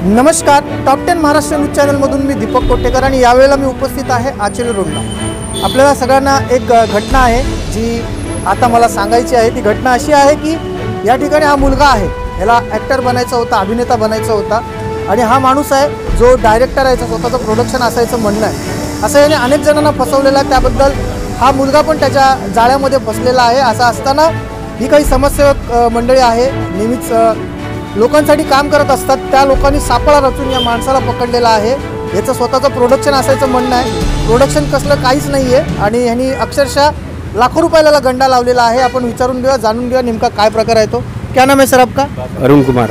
नमस्कार, top 10 Maharashtra news चॅनलमधून मी दीपक कोटेकर आणि यावेळेला मी उपस्थित आहे आचेल रोडला। आपल्याला सगळ्यांना एक घटना आहे जी आता मला सांगायची आहे। ती घटना अशी आहे की या ठिकाणी हा मुलगा आहे, याला ॲक्टर बनायचा होता, अभिनेता बनायचा होता आणि हा माणूस आहे जो डायरेक्टर आहे, स्वतःचं प्रोडक्शन असायचं म्हणणं आहे। असं याने अनेक जणांना फसवलेलं आहे, त्याबद्दल हा मुलगा पण त्याच्या जाळ्यामध्ये फसलेला आहे। असं असताना ही काही समाजसेवक मंडळी आहे, नेहमीच लोकांसाठी काम करत असतात, त्या लोकांनी सापळा रचून या माणसाला पकडलेला आहे। याचं स्वतःचं प्रोडक्शन असायचं म्हणणं आहे, प्रोडक्शन कसलं काहीच नाही आहे आणि यांनी अक्षरशः लाखों रुपयाला गंडा लावलेला आहे। अपन विचारून घेऊया, जाणून घेऊया नेमका काय प्रकार आहे तो। क्या नाम है सर आपका? अरुण कुमार।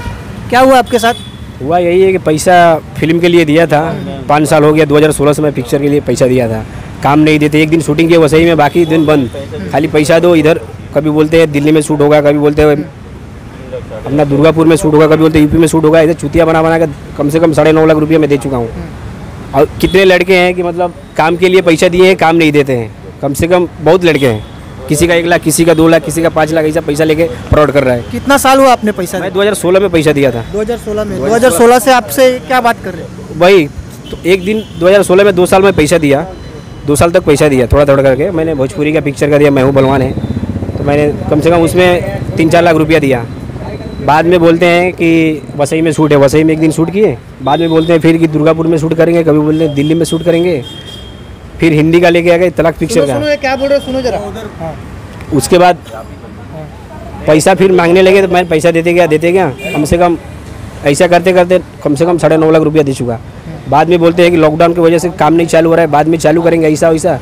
क्या हुआ आपके साथ? हुआ यही है कि पैसा फिल्म के लिए दिया था, 5 साल हो गया, 2016 से मैं पिक्चर के लिए पैसा दिया था, काम नहीं देते। एक दिन शूटिंग किया वसई में, बाकी दिन बंद, खाली पैसा दो। इधर कभी बोलते हैं दिल्ली में शूट होगा, कभी बोलते हैं अपना दुर्गापुर में शूट होगा, कभी बोलते यूपी में शूट होगा। इधर चुतिया बना के कम से कम 9.5 लाख रुपये मैं दे चुका हूँ। और कितने लड़के हैं कि मतलब काम के लिए पैसा दिए हैं, काम नहीं देते हैं। कम से कम बहुत लड़के हैं, किसी का 1 लाख, किसी का 2 लाख, किसी का 5 लाख, ऐसा पैसा लेके फ्रॉड कर रहा है। कितना साल हुआ आपने पैसा? मैं 2016 में पैसा दिया था। 2016 में? 2016 से आपसे क्या बात कर रहे हैं भाई? तो एक दिन 2016 में 2 साल में पैसा दिया, 2 साल तक पैसा दिया, थोड़ा थोड़ा करके। मैंने भोजपुरी का पिक्चर का दिया, मैं हूँ बलवान है, तो मैंने कम से कम उसमें 3-4 लाख रुपया दिया। बाद में बोलते हैं कि वसई में शूट है, वसई में एक दिन शूट किए, बाद में बोलते हैं फिर कि दुर्गापुर में शूट करेंगे, कभी बोलते हैं दिल्ली में शूट करेंगे, फिर हिंदी का लेके आ गए तलाक पिक्चर का। सुनो, क्या बोल रहे हो, सुनो जरा। उसके बाद पैसा फिर मांगने लगे, तो मैं पैसा देते गया, कम से कम ऐसा करते करते कम से कम 9.5 लाख रुपया दे चुका। बाद में बोलते हैं कि लॉकडाउन की वजह से काम नहीं चालू हो रहा है, बाद में चालू करेंगे, ऐसा वैसा।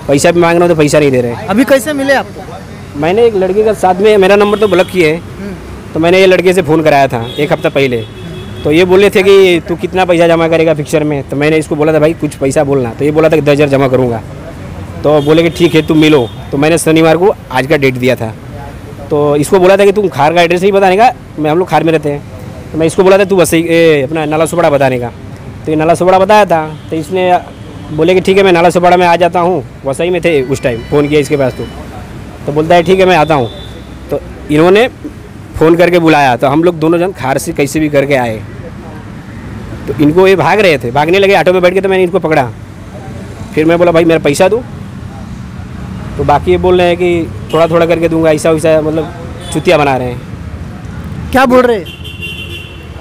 पैसा भी मांग रहा हूँ तो पैसा नहीं दे रहे। अभी कैसे मिले आपको? मैंने एक लड़के का साथ में, मेरा नंबर तो ब्लॉक किया है, तो मैंने ये लड़के से फ़ोन कराया था 1 हफ्ता पहले। तो ये बोले थे कि तू कितना पैसा जमा करेगा पिक्चर में? तो मैंने इसको बोला था भाई कुछ पैसा बोलना, तो ये बोला था कि 10,000 जमा करूँगा। तो बोले कि ठीक है तुम मिलो। तो मैंने शनिवार को आज का डेट दिया था, तो इसको बोला था कि तुम खार का एड्रेस नहीं बताने का, हम लोग खार में रहते हैं। तो मैं इसको बोला था तू बस अपना नाला सुपड़ा बताने का, तो ये नाला सुपड़ा बताया था। तो इसने बोले कि ठीक है मैं नाला सुपड़ा में आ जाता हूँ, वसई में थे उस टाइम, फ़ोन किया इसके पास तो बोलता है ठीक है मैं आता हूँ। तो इन्होंने फ़ोन करके बुलाया, तो हम लोग दोनों जन खार से कैसे भी करके आए। तो इनको ये भाग रहे थे, भागने लगे ऑटो में बैठ के, तो मैंने इनको पकड़ा। फिर मैं बोला भाई मेरा पैसा दो, तो बाकी ये बोल रहे हैं कि थोड़ा थोड़ा करके दूंगा, ऐसा वैसा, मतलब चुतिया बना रहे हैं। क्या बोल रहे हैं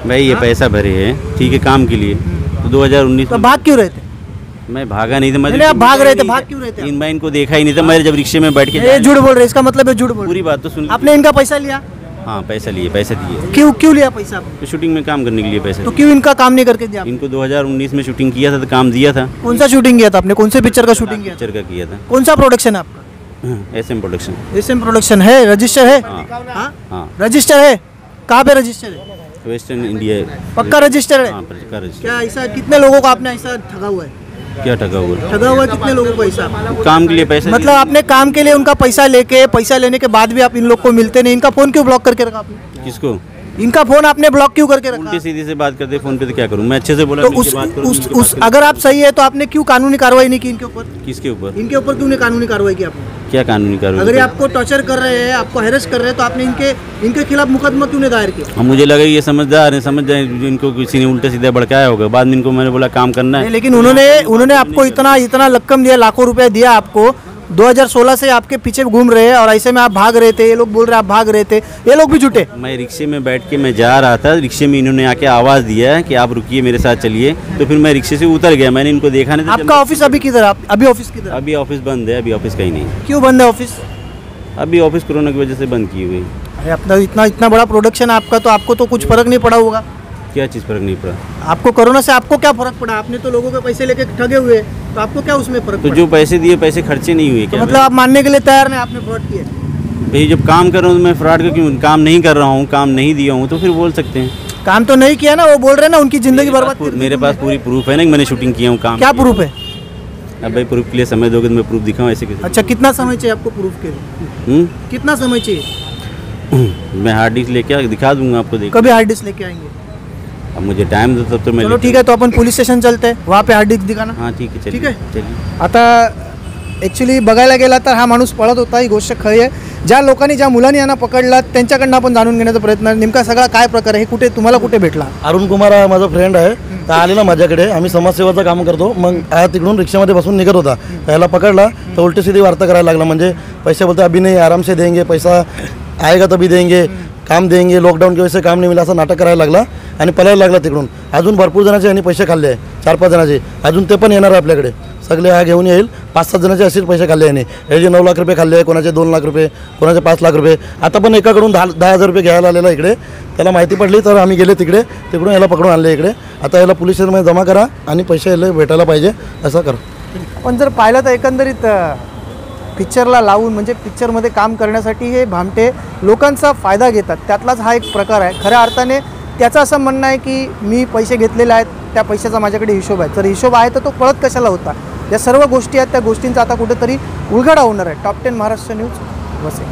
भाई? ये पैसा भरे हैं ठीक है काम के लिए, तो 2019 तो भाग क्यों रहे थे? मैं भागा नहीं था। मैं आप भाग रहे थे, भाग क्यों रहे थे? मैं इनको देखा ही नहीं था, मैं जब रिक्शे में बैठ के ये झूठ बोल रहे हैं, इसका मतलब है झूठ बोल रहे पूरी बात तो सुन। हैं। आपने इनका पैसा लिया? हाँ पैसा लिए, पैसा दिए। क्यों लिया पैसा आपने? तो शूटिंग में काम करने के लिए पैसा तो क्यों इनका काम नहीं करके दिया? इनको 2019 में शूटिंग किया था, तो काम दिया था। कौन सा शूटिंग किया था आपने? कौन से पिक्चर का शूटिंग किया? पिक्चर का किया था। कौन सा प्रोडक्शन है आपका? SM production. SM प्रोडक्शन है, रजिस्टर है? हाँ रजिस्टर है। कहाँ पे रजिस्टर है? Western India. पक्का रजिस्टर है? हाँ पक्का रजिस्टर। क्या ऐसा कितने लोगों को आपने ऐसा ठगा हुआ है? क्या ठगा हुआ? ठगा हुआ कितने लोगों को ऐसा? काम के लिए पैसा, मतलब आपने काम के लिए उनका पैसा लेने के बाद भी आप इन लोग को मिलते नहीं। इनका फोन क्यों ब्लॉक करके रखा आपने? किसको? इनका फोन आपने ब्लॉक क्यों करके रखा? उल्टी सीधी से बात करते फोन पे, तो क्या करूं मैं? अच्छे से बोला तो अगर आप सही है तो आपने क्यों कानूनी कार्रवाई नहीं की इनके ऊपर? किसके ऊपर? इनके ऊपर क्यों नहीं कानूनी कार्रवाई की आपने? क्या कानूनी कार्रवाई? अगर ये आपको टॉर्चर कर रहे हैं, आपको हैरेस कर रहे हैं, तो आपने इनके खिलाफ मुकदमा क्यों नहीं दायर किया? मुझे लगा ये समझदार है, समझ जाए इनको किसी ने उल्टा सीधा भड़काया होगा। बाद में इनको मैंने बोला काम करना है। लेकिन उन्होंने आपको इतना रकम दिया, लाखों रुपया दिया आपको, 2016 से आपके पीछे घूम रहे हैं और ऐसे में आप भाग रहे थे। ये लोग बोल रहे आप भाग रहे थे, ये लोग भी झूठे। मैं रिक्शे में बैठ के मैं जा रहा था, रिक्शे में इन्होंने आके आवाज़ दिया है कि आप रुकिए मेरे साथ चलिए, तो फिर मैं रिक्शे से उतर गया। मैंने इनको देखा नहीं था। आपका ऑफिस अभी किधर? अभी ऑफिस किधर? अभी ऑफिस बंद है, अभी ऑफिस कहीं नहीं। क्यों बंद है ऑफिस? अभी ऑफिस कोरोना की वजह से बंद की हुई। अरे अपना इतना बड़ा प्रोडक्शन है आपका, तो आपको तो कुछ फर्क नहीं पड़ा होगा। क्या चीज़ फर्क नहीं पड़ा? आपको कोरोना से आपको क्या फर्क पड़ा? आपने तो लोगों के पैसे लेके ठगे हुए, तो आपको क्या उसमें फर्क तो पड़ा? जो पैसे दिए पैसे खर्चे नहीं हुए क्या? मतलब आप मानने के लिए तैयार नहीं आपने फ्रॉड किया? भाई जब काम कर रहा हूँ तो मैं फ्रॉड का क्यों? काम नहीं कर रहा हूँ, काम नहीं दिया हूँ, तो फिर बोल सकते हैं। काम तो नहीं किया ना, वो बोल रहे ना उनकी जिंदगी बर्बाद कर दी। मेरे पास पूरी प्रूफ है ना कि मैंने शूटिंग किया हूँ। काम क्या प्रूफ है? अब भाई प्रूफ के लिए समय दोगे तो मैं प्रूफ दिखाऊँ ऐसे कैसे? अच्छा कितना समय चाहिए आपको प्रूफ के लिए? कितना समय चाहिए? मैं हार्ड डिस्क लेके दिखा दूंगा आपको। देख कभी हार्ड डिस्क लेके आएंगे? अब मुझे टाइम दो तब तो मैं। चलो ठीक है, तो अपन पोलीस स्टेशन चलते हैं, वहाँ पे हार्ड डिस्क दिखाना। हाँ ठीक है, ठीक है चलिए। आता ॲक्च्युली बघायला गेला तर हा माणूस पळत होता, ही गोष्ट खरी आहे। ज्या लोकांनी ज्या मुलांनी यांना पकडला त्यांच्याकडनं आपण जाणून घेण्याचा प्रयत्न आहे. नेमका सगळा काय प्रकार आहे, हे कुठे तुम्हाला कुठे भेटला? अरुण कुमार हा माझा फ्रेंड आहे. तर आलेला माझ्याकडे, आम्ही समाजसेवाचं काम करतो. मग हा तिकडून रिक्षामध्ये बसून निघत होता, त्याला पकडला तर उलटी सीधी वार्ता करायला लागला. म्हणजे पैसे बोलते अभी नहीं, आराम से देंगे, पैसा आएगा तभी देंगे, काम देंगे, लॉकडाऊन की वजह से काम नहीं मिला, असं नाटक करायला लागला आणि पळायला लागला तिकडून. अजून भरपूर जणांचे यांनी पैसे खाल्ले आहे, 4-5 जणांचे. अजून ते पण येणार आहे आपल्याकडे. सगळे हा घेऊन येईल. 5-7 जणांचे असेच पैसे खाल्ले यांनी. याचे 9 लाख रुपये खाल्ले, कोणाचे 2 लाख रुपये, कोणाचे 5 लाख रुपये. आता पण एकाकडून 10,000 रुपये घ्यायला आलेला इकडे. त्याला माहिती पडली तर आम्ही गेले तिकडे, तिकडून याला पकडून आणले इकडे. आता याला पोलीस स्टेशनमध्ये जमा करा आणि पैसे याला भेटायला पाहिजे असं करा. पण जर पाहिलं तर एकंदरीत पिक्चरला लावून म्हणजे पिक्चरमध्ये काम करण्यासाठी हे भामटे लोकांचा फायदा घेतात, त्यातलाच हा एक प्रकार आहे. खऱ्या अर्थाने त्याचं असं म्हणणं आहे की मी पैसे घेतलेले आहेत, त्या पैशाचा माझ्याकडे हिशोब आहे. जर हिशोब आहे तर तो पळत कशाला होता? या सर्व गोष्टी आहेत, त्या गोष्टींचा आता कुठेतरी उलगडा होणार आहे. Top 10 Maharashtra news, Vasai.